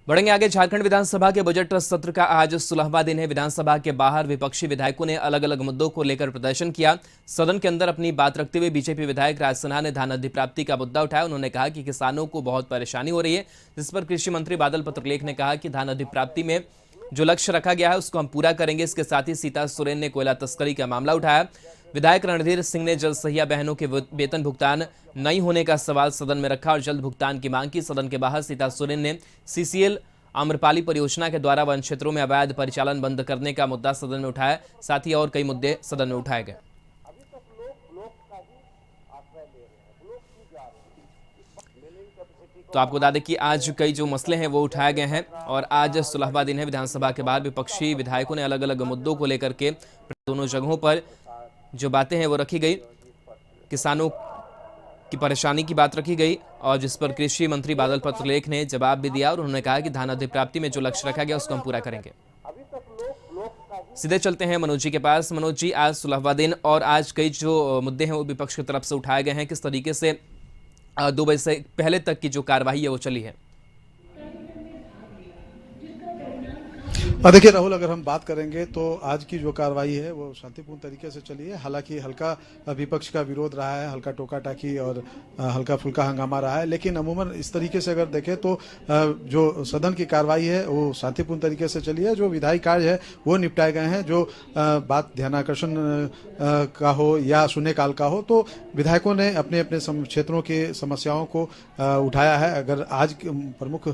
बढ़ेंगे आगे। झारखंड विधानसभा के बजट सत्र का आज 16वां दिन है। विधानसभा के बाहर विपक्षी विधायकों ने अलग अलग मुद्दों को लेकर प्रदर्शन किया। सदन के अंदर अपनी बात रखते हुए बीजेपी विधायक राज सिन्हा ने धान अधिप्राप्ति का मुद्दा उठाया। उन्होंने कहा कि किसानों को बहुत परेशानी हो रही है, जिस पर कृषि मंत्री बादल पत्रलेख ने कहा कि धान अधिप्राप्ति में जो लक्ष्य रखा गया है उसको हम पूरा करेंगे। इसके साथ ही सीता सोरेन ने कोयला तस्करी का मामला उठाया। विधायक रणधीर सिंह ने जल सहिया बहनों के वेतन भुगतान नहीं होने का सवाल सदन में रखा और जल्द भुगतान की मांग की। सदन के बाहर सीता सोरेन ने सीसीएल आम्रपाली परियोजना के द्वारा वन क्षेत्रों में अवैध परिचालन बंद करने का मुद्दा सदन में उठाया। साथ ही और कई मुद्दे सदन में उठाए गए। तो आपको बता दें कि आज कई जो मसले हैं वो उठाए गए हैं और आज 16वां दिन है। विधानसभा के बाहर विपक्षी विधायकों ने अलग अलग मुद्दों को लेकर के दोनों जगहों पर जो बातें हैं वो रखी गई। किसानों की परेशानी की बात रखी गई और जिस पर कृषि मंत्री बादल पत्रलेख ने जवाब भी दिया और उन्होंने कहा कि धान अधिप्राप्ति में जो लक्ष्य रखा गया उसको हम पूरा करेंगे। सीधे चलते हैं मनोज जी के पास। मनोज जी, आज 16वां दिन और आज कई जो मुद्दे हैं वो विपक्ष की तरफ से उठाए गए हैं। किस तरीके से 2 बजे से पहले तक की जो कार्रवाई है वो चली है? देखिए राहुल, अगर हम बात करेंगे तो आज की जो कार्रवाई है वो शांतिपूर्ण तरीके से चली है। हालांकि हल्का विपक्ष का विरोध रहा है, हल्का टोका टाकी और हल्का फुल्का हंगामा रहा है, लेकिन अमूमन इस तरीके से अगर देखें तो जो सदन की कार्रवाई है वो शांतिपूर्ण तरीके से चली है। जो विधायी कार्य है वो निपटाए गए हैं। जो बात ध्यानाकर्षण का हो या शून्यकाल का हो, तो विधायकों ने अपने अपने क्षेत्रों की समस्याओं को उठाया है। अगर आज प्रमुख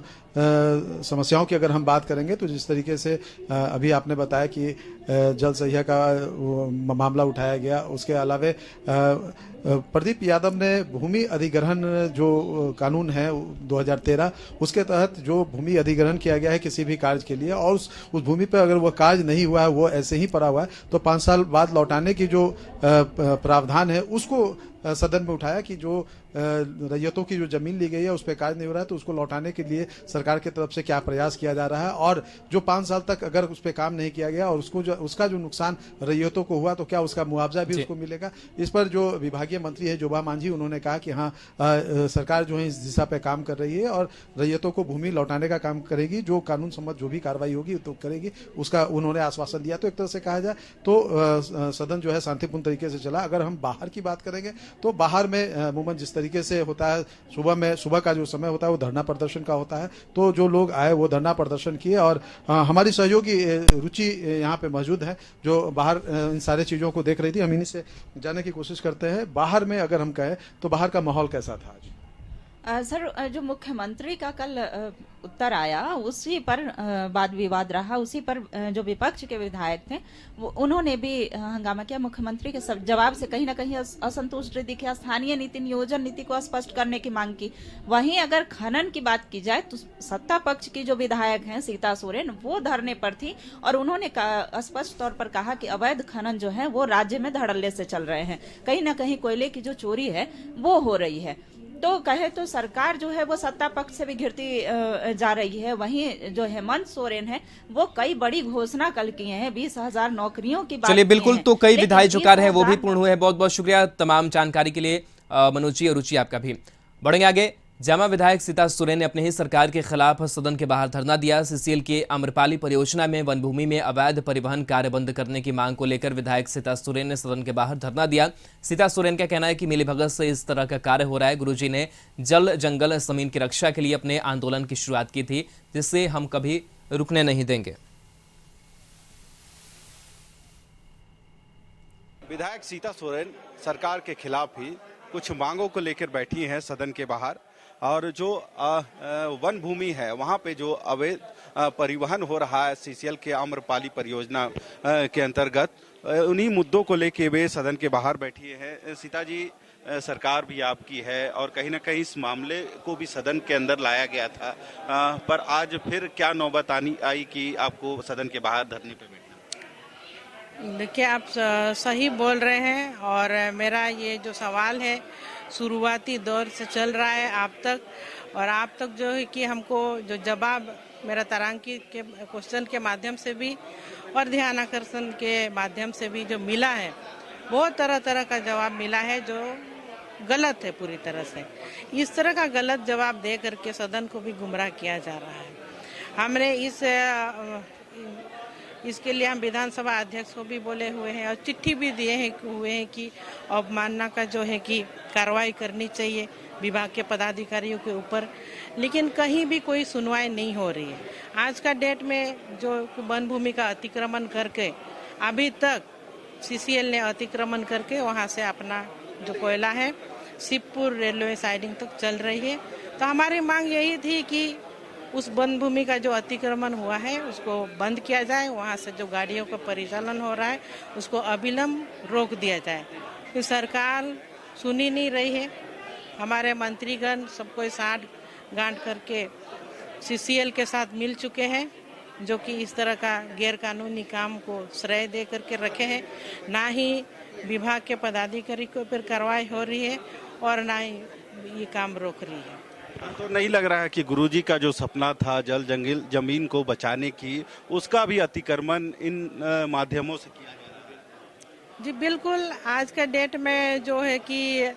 समस्याओं की अगर हम बात करेंगे तो जिस तरीके से अभी आपने बताया कि जल सहिया का मामला उठाया गया, उसके अलावा प्रदीप यादव ने भूमि अधिग्रहण जो कानून है 2013 उसके तहत जो भूमि अधिग्रहण किया गया है किसी भी कार्य के लिए और उस भूमि पर अगर वो कार्य नहीं हुआ है, वो ऐसे ही पड़ा हुआ है, तो 5 साल बाद लौटाने की जो प्रावधान है उसको सदन में उठाया कि जो रैयतों की जो जमीन ली गई है उस पर कार्य नहीं हो रहा है तो उसको लौटाने के लिए सरकार की तरफ से क्या प्रयास किया जा रहा है और जो 5 साल तक अगर उस पर काम नहीं किया गया और उसका जो नुकसान रैयतों को हुआ तो क्या उसका मुआवजा भी उसको मिलेगा। इस पर जो विभागीय मंत्री है जोबा मांझी, उन्होंने कहा कि हाँ सरकार जो है इस दिशा पे काम कर रही है और रैयतों को भूमि लौटाने का काम करेगी। जो कानून सम्मत जो भी कार्रवाई होगी तो करेगी, उसका उन्होंने आश्वासन दिया। तो एक तरह से कहा जाए तो सदन जो है शांतिपूर्ण तरीके से चला। अगर हम बाहर की बात करेंगे तो बाहर में अमूमन जिस तरीके से होता है, सुबह का जो समय होता है वो धरना प्रदर्शन का होता है, तो जो लोग आए वो धरना प्रदर्शन किए और हमारी सहयोगी रुचि यहाँ पे मौजूद है जो बाहर इन सारे चीजों को देख रही थी। हम इन्हीं से जानने की कोशिश करते हैं बाहर में अगर हम कहें तो बाहर का माहौल कैसा था आज? सर, जो मुख्यमंत्री का कल उत्तर आया उसी पर वाद विवाद रहा, उसी पर जो विपक्ष के विधायक थे वो उन्होंने भी हंगामा किया। मुख्यमंत्री के जवाब से कहीं ना कहीं असंतुष्ट दिखे। स्थानीय नीति नियोजन नीति को स्पष्ट करने की मांग की। वहीं अगर खनन की बात की जाए तो सत्ता पक्ष की जो विधायक हैं सीता सोरेन, वो धरने पर थी और उन्होंने स्पष्ट तौर पर कहा कि अवैध खनन जो है वो राज्य में धड़ल्ले से चल रहे हैं। कहीं ना कहीं कोयले की जो चोरी है वो हो रही है। तो कहे तो सरकार जो है वो सत्ता पक्ष से भी घिरती जा रही है। वहीं जो हेमंत सोरेन है वो कई बड़ी घोषणा कल किए हैं, 20,000 नौकरियों की बात। चलिए बिल्कुल, तो कई विधायी जो कार्य है वो भी पूर्ण हुए हैं। बहुत बहुत शुक्रिया तमाम जानकारी के लिए मनोज जी और रुचि आपका भी। बढ़ेंगे आगे। जामा विधायक सीता सोरेन ने अपने ही सरकार के खिलाफ सदन के बाहर धरना दिया। सीसीएल के आम्रपाली परियोजना में वन भूमि में अवैध परिवहन कार्य बंद करने की मांग को लेकर विधायक सीता सोरेन ने सदन के बाहर धरना दिया। सीता सोरेन का कहना है कि मिलीभगत से इस तरह का कार्य हो रहा है। गुरुजी ने जल जंगल जमीन की रक्षा के लिए अपने आंदोलन की शुरुआत की थी, जिससे हम कभी रुकने नहीं देंगे। विधायक सीता सोरेन सरकार के खिलाफ ही कुछ मांगों को लेकर बैठी हैं सदन के बाहर और जो वन भूमि है वहाँ पे जो अवैध परिवहन हो रहा है सीसीएल के आम्रपाली परियोजना के अंतर्गत, उन्हीं मुद्दों को लेके वे सदन के बाहर बैठी हैं। सीता जी, सरकार भी आपकी है और कहीं ना कहीं इस मामले को भी सदन के अंदर लाया गया था, पर आज फिर क्या नौबत आई कि आपको सदन के बाहर धरने पे बैठना? देखिए, आप सही बोल रहे हैं और मेरा ये जो सवाल है शुरुआती दौर से चल रहा है आप तक, और आप तक जो है कि हमको जो जवाब मेरा तारांकित के क्वेश्चन के माध्यम से भी और ध्यान आकर्षण के माध्यम से भी जो मिला है, बहुत तरह तरह का जवाब मिला है जो गलत है पूरी तरह से। इस तरह का गलत जवाब दे करके सदन को भी गुमराह किया जा रहा है। हमने इसके लिए हम विधानसभा अध्यक्ष को भी बोले हुए हैं और चिट्ठी भी दिए हुए हैं कि अवमानना का जो है कि कार्रवाई करनी चाहिए विभाग के पदाधिकारियों के ऊपर, लेकिन कहीं भी कोई सुनवाई नहीं हो रही है। आज का डेट में जो वन भूमि का अतिक्रमण करके अभी तक CCL ने अतिक्रमण करके वहां से अपना जो कोयला है शिवपुर रेलवे साइडिंग तक चल रही है। तो हमारी मांग यही थी कि उस वन भूमि का जो अतिक्रमण हुआ है उसको बंद किया जाए, वहाँ से जो गाड़ियों का परिचालन हो रहा है उसको अविलंब रोक दिया जाए। तो सरकार सुनी नहीं रही है। हमारे मंत्रीगण सबको साठ गांठ करके CCL के साथ मिल चुके हैं, जो कि इस तरह का गैर कानूनी काम को श्रेय दे करके रखे हैं। ना ही विभाग के पदाधिकारी को पर कार्रवाई हो रही है और ना ही ये काम रोक रही है। तो नहीं लग रहा है कि गुरुजी का जो सपना था जल जंगल जमीन को बचाने की, उसका भी अतिक्रमण इन माध्यमों से किया जा रहा है? जी बिल्कुल। आज का डेट में जो है कि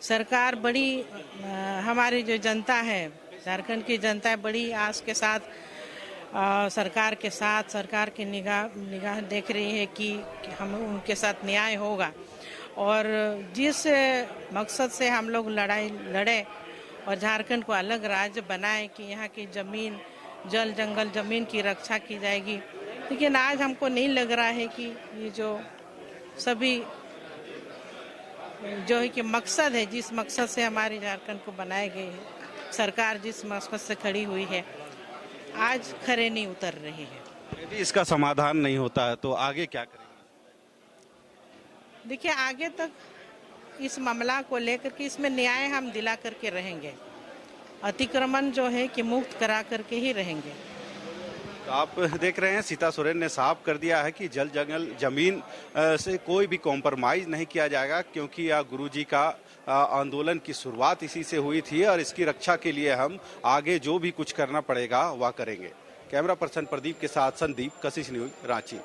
सरकार बड़ी हमारी जो जनता है, झारखंड की जनता बड़ी आस के साथ सरकार के साथ सरकार की निगाह देख रही है कि हम उनके साथ न्याय होगा। और जिस मकसद से हम लोग लड़ाई लड़े और झारखंड को अलग राज्य बनाए कि यहाँ की जमीन जल जंगल जमीन की रक्षा की जाएगी, लेकिन आज हमको नहीं लग रहा है कि ये जो सभी जो है कि मकसद है, जिस मकसद से हमारे झारखंड को बनाए गए है, सरकार जिस मकसद से खड़ी हुई है आज खरे नहीं उतर रही है। यदि इसका समाधान नहीं होता है तो आगे क्या करेंगे? देखिए आगे तक इस मामला को लेकर के इसमें न्याय हम दिला करके रहेंगे, अतिक्रमण जो है कि मुक्त करा करके ही रहेंगे। तो आप देख रहे हैं सीता सोरेन ने साफ कर दिया है कि जल जंगल जमीन से कोई भी कॉम्प्रोमाइज नहीं किया जाएगा, क्योंकि यह गुरुजी का आंदोलन की शुरुआत इसी से हुई थी और इसकी रक्षा के लिए हम आगे जो भी कुछ करना पड़ेगा वह करेंगे। कैमरा पर्सन प्रदीप के साथ संदीप, कशिश न्यूज, रांची।